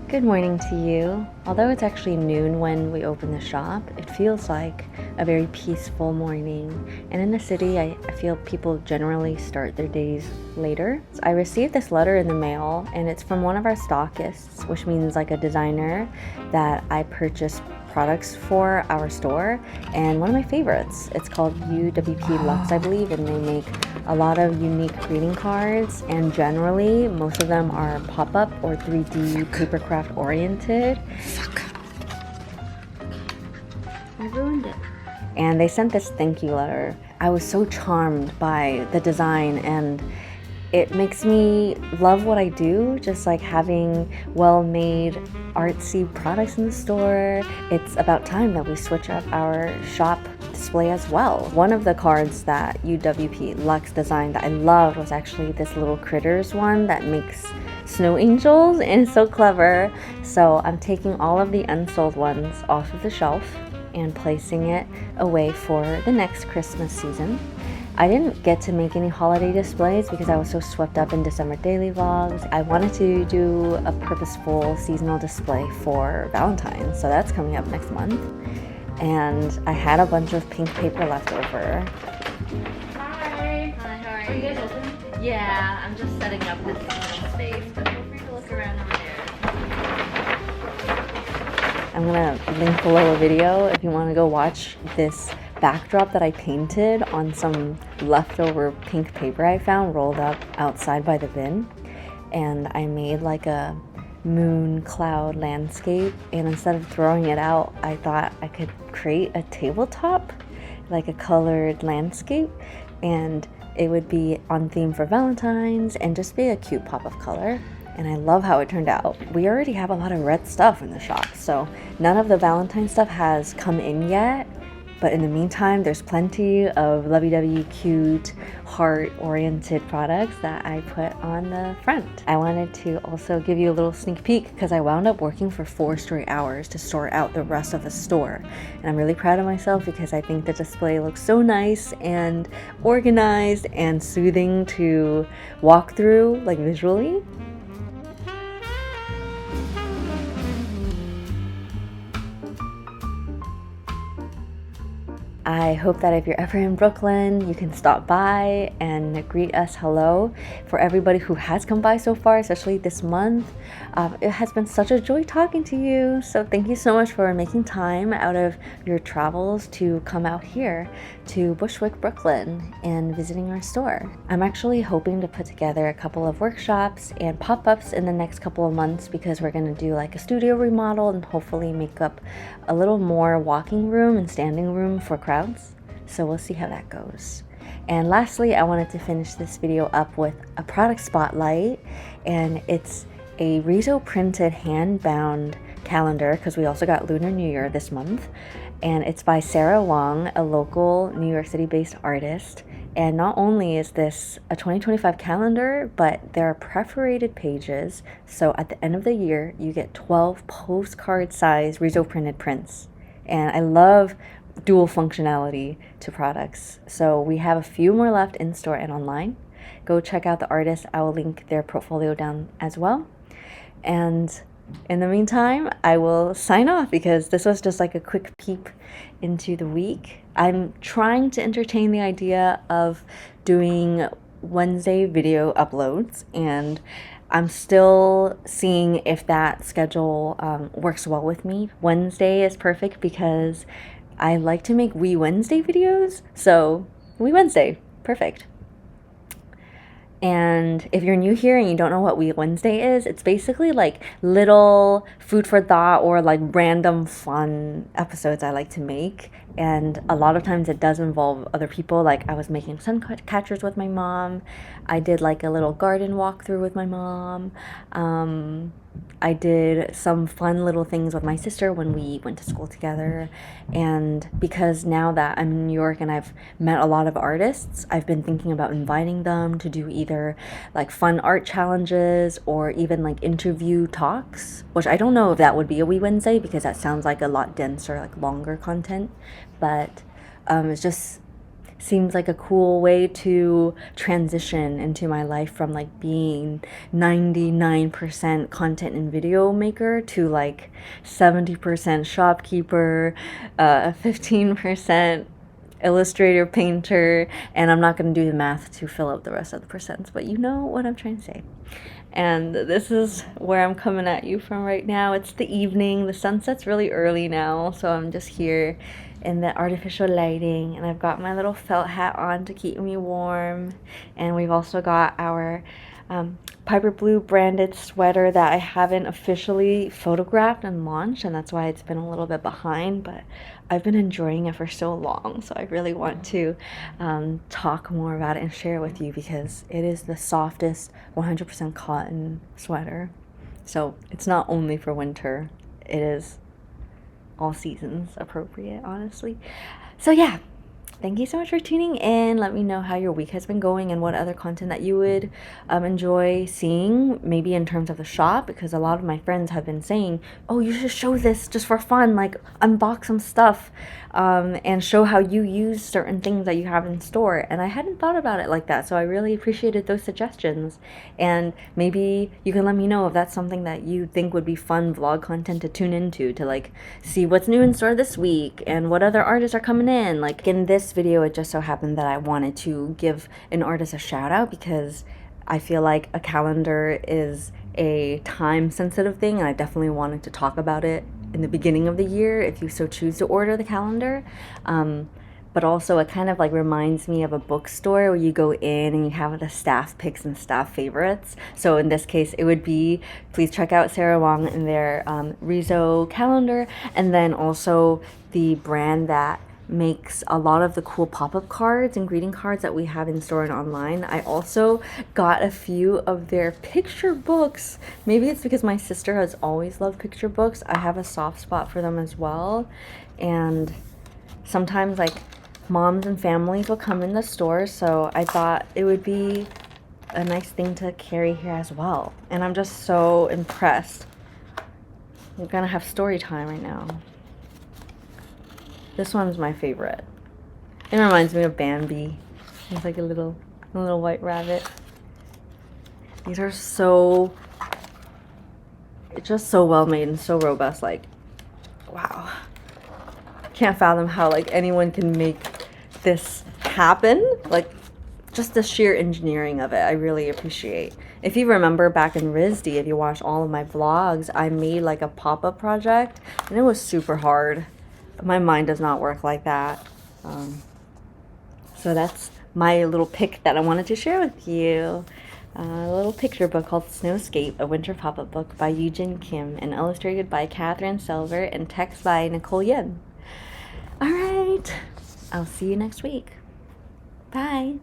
Good morning to you. Although it's actually noon when we open the shop, it feels like a very peaceful morning. And in the city, I feel people generally start their days later. So I received this letter in the mail, and it's from one of our stockists, which means like a designer that I purchased products for our store, and one of my favorites. It's called UWP Lux, I believe, and they make a lot of unique greeting cards, and generally most of them are pop-up or 3D papercraft oriented. I ruined it. And they sent this thank you letter. I was so charmed by the design, and it makes me love what I do, just like having well-made artsy products in the store. It's about time that we switch up our shop display as well. One of the cards that UWP Lux designed that I loved was actually this little critters one that makes snow angels, and it's so clever. So I'm taking all of the unsold ones off of the shelf and placing it away for the next Christmas season. I didn't get to make any holiday displays because I was so swept up in December daily vlogs. I wanted to do a purposeful seasonal display for Valentine's, so that's coming up next month. And I had a bunch of pink paper left over. Hi. Hi, how are you? Are you guys open? Yeah, I'm just setting up this little space, but feel free to look around over there. I'm gonna link below a video if you want to go watch this backdrop that I painted on some leftover pink paper I found rolled up outside by the bin. And I made like a moon cloud landscape, and instead of throwing it out, I thought I could create a tabletop, like a colored landscape, and it would be on theme for Valentine's and just be a cute pop of color. And I love how it turned out. We already have a lot of red stuff in the shop, so none of the Valentine stuff has come in yet. But in the meantime, there's plenty of lovey-dovey, cute, heart-oriented products that I put on the front. I wanted to also give you a little sneak peek because I wound up working for 4 straight hours to sort out the rest of the store. And I'm really proud of myself because I think the display looks so nice and organized and soothing to walk through, like visually. I hope that if you're ever in Brooklyn, you can stop by and greet us hello. For everybody who has come by so far, especially this month, it has been such a joy talking to you. So thank you so much for making time out of your travels to come out here to Bushwick, Brooklyn and visiting our store. I'm actually hoping to put together a couple of workshops and pop-ups in the next couple of months because we're going to do like a studio remodel and hopefully make up a little more walking room and standing room for crowds. So we'll see how that goes. And lastly, I wanted to finish this video up with a product spotlight, and it's a Riso printed hand-bound calendar because we also got Lunar New Year this month, and it's by Sarah Wong, a local New York City based artist. And not only is this a 2025 calendar, but there are perforated pages, so at the end of the year you get 12 postcard size Riso printed prints. And I love dual functionality to products, so we have a few more left in store and online. Go check out the artists. I will link their portfolio down as well. And in the meantime, I will sign off because this was just like a quick peep into the week. I'm trying to entertain the idea of doing Wednesday video uploads, and I'm still seeing if that schedule works well with me. Wednesday is perfect because I like to make Wee Wednesday videos, so Wee Wednesday, perfect. And if you're new here and you don't know what Wee Wednesday is, it's basically like little food for thought or like random fun episodes I like to make. And a lot of times it does involve other people. Like I was making sun catchers with my mom. I did like a little garden walkthrough with my mom. I did some fun little things with my sister when we went to school together. And because now that I'm in New York and I've met a lot of artists, I've been thinking about inviting them to do either like fun art challenges or even like interview talks, which I don't know if that would be a Wee Wednesday because that sounds like a lot denser, like longer content. But it's just seems like a cool way to transition into my life from like being 99% content and video maker to like 70% shopkeeper, 15% illustrator, painter, and I'm not going to do the math to fill out the rest of the percents, but you know what I'm trying to say. And this is where I'm coming at you from right now. It's the evening. The sunset's really early now, so I'm just here in the artificial lighting, and I've got my little felt hat on to keep me warm. And we've also got our Piper Blue branded sweater that I haven't officially photographed and launched, and that's why it's been a little bit behind, but I've been enjoying it for so long, so I really want to talk more about it and share it with you because it is the softest 100% cotton sweater. So it's not only for winter, it is all seasons appropriate, honestly. So yeah, thank you so much for tuning in. Let me know how your week has been going and what other content that you would enjoy seeing, maybe in terms of the shop, because a lot of my friends have been saying, oh, you should show this just for fun, like unbox some stuff and show how you use certain things that you have in store. And I hadn't thought about it like that, so I really appreciated those suggestions. And maybe you can let me know if that's something that you think would be fun vlog content to tune into, to like see what's new in store this week and what other artists are coming in. Like in this video, it just so happened that I wanted to give an artist a shout out because I feel like a calendar is a time sensitive thing, and I definitely wanted to talk about it in the beginning of the year if you so choose to order the calendar. But also it kind of like reminds me of a bookstore where you go in and you have the staff picks and staff favorites. So in this case, it would be, please check out Sarah Wong and their Riso calendar, and then also the brand that makes a lot of the cool pop-up cards and greeting cards that we have in store and online. I also got a few of their picture books. Maybe it's because my sister has always loved picture books. I have a soft spot for them as well. And sometimes like moms and families will come in the store, so I thought it would be a nice thing to carry here as well. And I'm just so impressed. We're gonna have story time right now. This one's my favorite. It reminds me of Bambi. It's like a little white rabbit. These are so, it's just so well made and so robust. Like, wow. Can't fathom how like anyone can make this happen. Like, just the sheer engineering of it, I really appreciate. If you remember back in RISD, if you watch all of my vlogs, I made like a pop-up project, and it was super hard. My mind does not work like that. So that's my little pick that I wanted to share with you. A little picture book called Snowscape, a winter pop-up book by Eugene Kim, and illustrated by Catherine Silver, and text by Nicole Yen. All right, I'll see you next week. Bye.